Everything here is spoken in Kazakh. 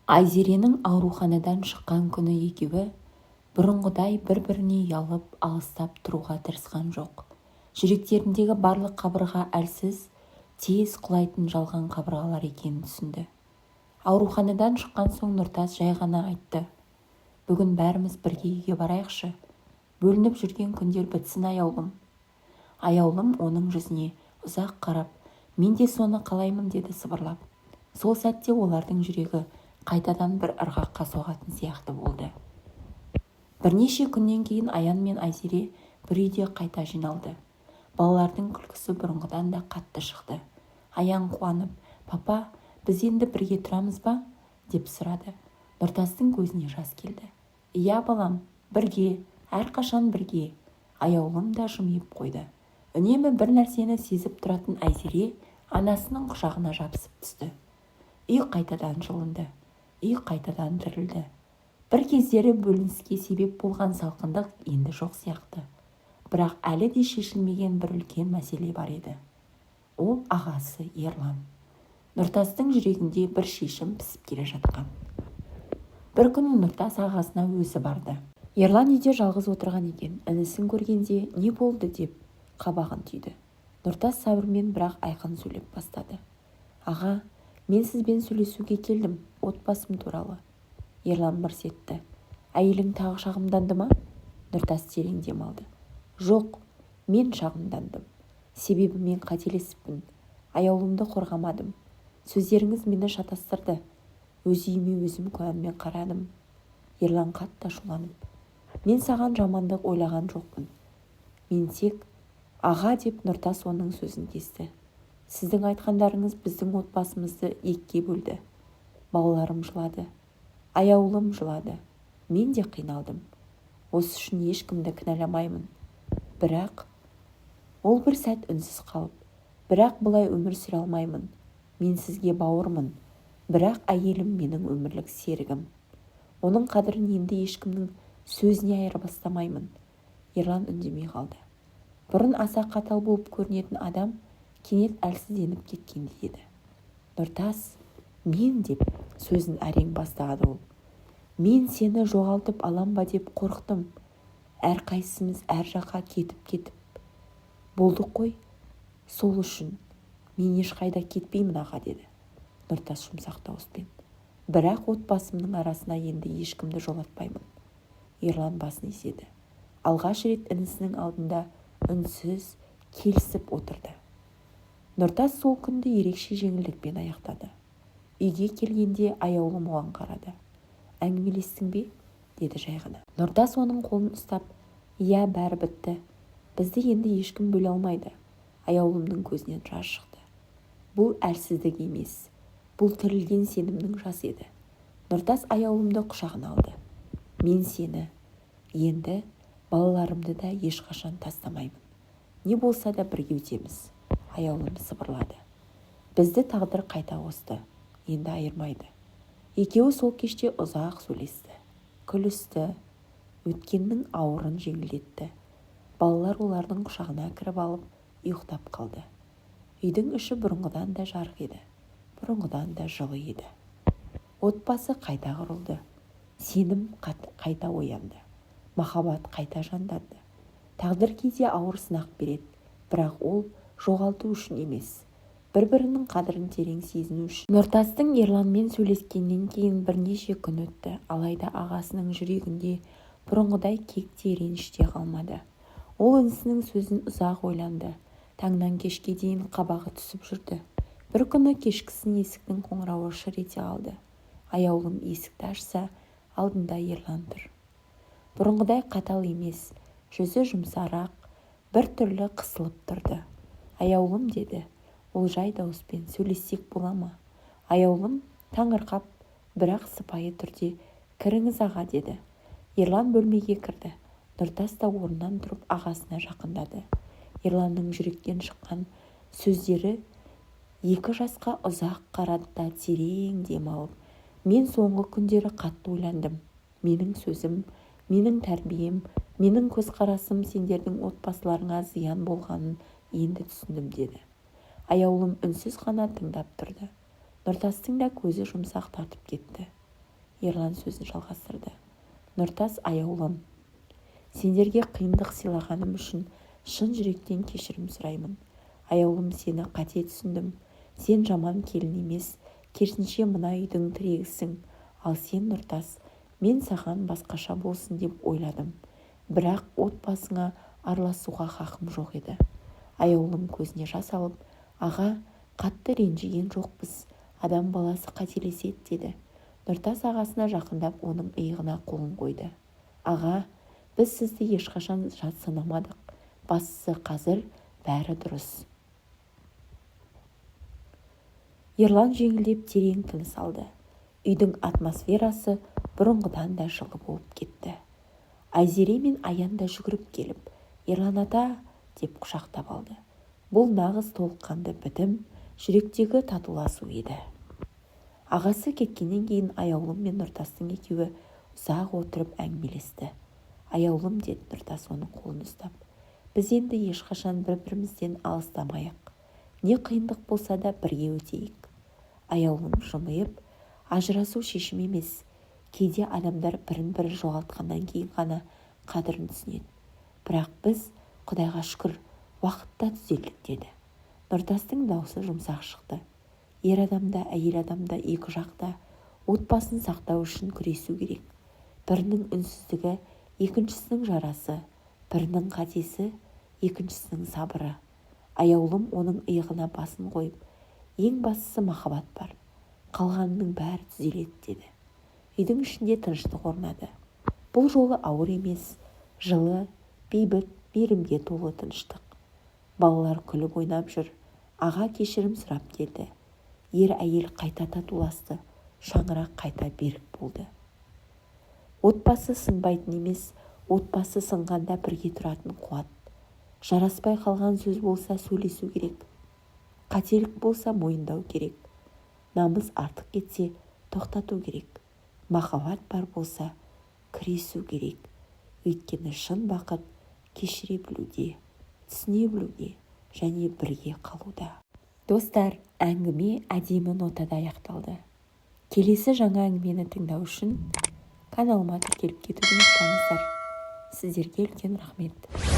Айзеренің ауруханадан шыққан күні екеуі бұрынғыдай бір-біріне ұялып алыстап тұруға тырысқан жоқ. Жүректеріндегі барлық қабырға әлсіз, тез құлайтын жалған қабырғалар екенін түсінді. Ауруханадан шыққан соң Нұртас жай ғана айтты: "Бүгін бәріміз бірге үйге барайықшы. Бөлініп жүрген күндер бітсін, аяулым." Аяулым оның жүзіне ұзақ қарап: "Мен де соны қалаймын," деді сыбырлап. Сол сәтте олардың жүрегі қайтадан бір ырғаққа соғатын сияқты болды. Бірнеше күннен кейін Аян мен Айзере бір үйде қайта жиналды. Балалардың күлкісі бұрынғыдан да қатты шықты. Аян қуанып: "Папа, біз енді бірге тұрамыз ба?" деп сұрады. Нұртастың көзіне жас келді. "Иә балам, бірге, әрқашан бірге." Аяулым да жымиып қойды. Үнемі бір нәрсені сезіп тұратын Айзере анасының құшағына жабысып түсті. Үй қайтадан жылынды. Үй қайтадан тірілді. Бір кездері бөлініске себеп болған салқындық енді жоқ сияқты. Бірақ әлі де шешілмеген бір үлкен мәселе бар еді. Ол ағасы Ерлан. Нұртастың жүрегінде бір шешім пісіп келе жатқан. Бір күні Нұртас ағасына өзі барды. Ерлан үйде жалғыз отырған екен. Інісін көргенде "Не болды?" деп қабағын түйді. Нұртас сабырмен бірақ айқын сөйлеп бастады. "Аға, мен сізбен сөйлесуге келдім, отбасым туралы." Ерлан мырс етті. "Әйелің тағы шағымданды ма?" Нұртас терең дем алды. "Жоқ, мен шағымдандым. Себебі мен қателесіппін. Аяулымды қорғамадым. Сөздеріңіз мені шатастырды. Өз үйіме өзім күмәнмен қарадым." Ерлан қатты ашуланып: "Мен саған жамандық ойлаған жоқпын. Мен тек..." "Аға," деп Нұртас оның сөзін кесті. "Сіздің айтқандарыңыз біздің отбасымызды екіге бөлді. Балаларым жылады. Аяулым жылады. Мен де қиналдым. Осы үшін ешкімді кінәламаймын. Бірақ..." Ол бір сәт үнсіз қалып: "Бірақ бұлай өмір сүре алмаймын. Мен сізге бауырмын. Бірақ әйелім менің өмірлік серігім. Оның қадірін енді ешкімнің сөзіне айырбастамаймын." Ерлан үндемей қалды. Бұрын аса қатал болып көрінетін адам кенет әлсізденіп кеткендей еді. "Нұртас, мен..." деп сөзін әрең бастады ол. "Мен сені жоғалтып алам ба деп қорықтым. Әрқайсымыз әр жаққа кетіп болдық қой. Сол үшін мен ешқайда кетпеймін, аға," деді Нұртас жұмсақ дауыспен. "Бірақ отбасымның арасына енді ешкімді жолатпаймын." Ерлан басын изеді. Алғаш рет інісінің алдында үнсіз келісіп отырды. Нұртас сол күнді ерекше жеңілдікпен аяқтады. Үйге келгенде аяулым оған қарады. "Әңгімелестің бе?" деді жай ғана. Нұртас оның қолын ұстап: "Иә, бәрі бітті. Бізді енді ешкім бөле алмайды." Аяулымның көзінен жас шықты. Бұл әлсіздік емес, бұл тірілген сенімнің жасы еді. Нұртас аяулымды құшағына алды. "Мен сені, енді балаларымды да ешқашан тастамаймын. Не болса да бірге өтеміз." Аяулым сыбырлады. "Бізді тағдыр қайта қосты, енді айырмайды." Екеуі сол кеште ұзақ сөйлесті, күлісті, өткеннің ауырын жеңілдетті. Балалар олардың құшағына кіріп алып ұйықтап қалды. Үйдің іші бұрынғыдан да жарық еді, бұрынғыдан да жылы еді. Отбасы қайта құрылды. Сенім қайта оянды. Махаббат қайта жанданды. Тағдыр кейде ауыр сынақ береді, бірақ ол жоғалту үшін емес, бір-бірінің қадірін терең сезіну үшін. Нұртастың Ерланмен сөйлескеннен кейін бірнеше күн өтті, алайда ағасының жүрегінде бұрынғыдай кек те реніш те қалмады. Ол інісінің сөзін ұзақ ойланды. Таңнан кешке дейін қабағы түсіп жүрді. Бір күні кешкісін есіктің қоңырауы шыр ете қалды. Аяулым есікті ашса, алдында Ерлан тұр. Бұрынғыдай қатал емес, жүзі жұмсарақ, бір түрлі қысылып тұрды. "Аяулым," деді ол жай дауыспен, "сөйлессек бола ма?" Аяулым таңырқап, бірақ сыпайы түрде: "Кіріңіз, аға," деді. Ерлан бөлмеге кірді. Нұртас та орнынан тұрып ағасына жақындады. Ерланның жүректен шыққан сөздері екі жасқа ұзақ қарады да терең дем алып: "Мен соңғы күндері қатты ойландым. Менің сөзім, менің тәрбием, менің көзқарасым сендердің отбасыларыңа зиян болғанын енді түсіндім," деді. Аяулым үнсіз ғана тыңдап тұрды. Нұртастың да көзі жұмсақ тартып кетті. ерлан сөзін жалғастырды. Нұртас аяулым, сендерге қиындық сыйлағаным үшін шын жүректен кешірім сұраймын. Аяулым, сені қате түсіндім. Сен жаман келін емес, керісінше мына үйдің тірегісің. Ал сен, Нұртас, мен саған басқаша болсын деп ойладым. Бірақ отбасыңа араласуға хақым жоқ еді. Аяулым көзіне жас алып, аға, қатты ренжіген жоқпыз. Адам баласы қателеседі деді. Нұртас ағасына жақындап оның иығына қолын қойды. Аға, біз сізді ешқашан жат санамадық. Бастысы қазір бәрі дұрыс. Ерлан жеңілдеп терең тыныс алды. Үйдің атмосферасы бұрынғыдан да жылы болып кетті. Айзере мен Аян да жүгіріп келіп, Ерлан ата деп құшақтап алды. Бұл нағыз толыққанды бітім, жүректегі татуласу еді. Ағасы кеткеннен кейін Аяулым мен Нұртастың екеуі ұзақ отырып әңгімелесті. Аяулым, деді Нұртас оның қолын ұстап, біз енді ешқашан бір-бірімізден алыстамайық. Не қиындық болса да бірге өтейік. Аяулым жымиып, ажырасу шешім емес. Кейде адамдар бірін-бірі жоғалтқаннан кейін ғана қадірін түсінеді. Бірақ біз, Құдайға шүкір, уақытта түзелдік, деді. Нұртастың даусы жұмсақ шықты. Ер адамда, әйел адамда екі жақта отбасын сақтау үшін күресу керек. Бірінің үнсіздігі, екіншісінің жарасы, бірінің қатесі, екіншісінің сабыры. Аяулым оның иығына басын қойып, ең бастысы махаббат бар. Қалғанының бәрі түзеледі, деді. Үйдің ішінде тыныштық орнады. Бұл жолы ауыр емес, жылы, бейбіт, мейірімге толы тыныштық. Балалар күліп ойнап жүр. Аға кешірім сұрап келді. Ер-әйел қайта татуласты. Шаңырақ қайта берік болды. Отбасы сынбайтын емес, отбасы сынғанда бірге тұратын қуат. Жараспай қалған сөз болса сөйлесу керек. Қателік болса мойындау керек. Намыс артық кетсе тоқтату керек. Махаббат бар болса күресу керек. Өйткені шын бақыт кешіре білуде, түсіне білуде және бірге қалуда. Достар, әңгіме әдемі нотада аяқталды. Келесі жаңа әңгімені тыңдау үшін каналыма тіркеліп кетуді ұмытпаңыздар. Сіздерге үлкен рахмет.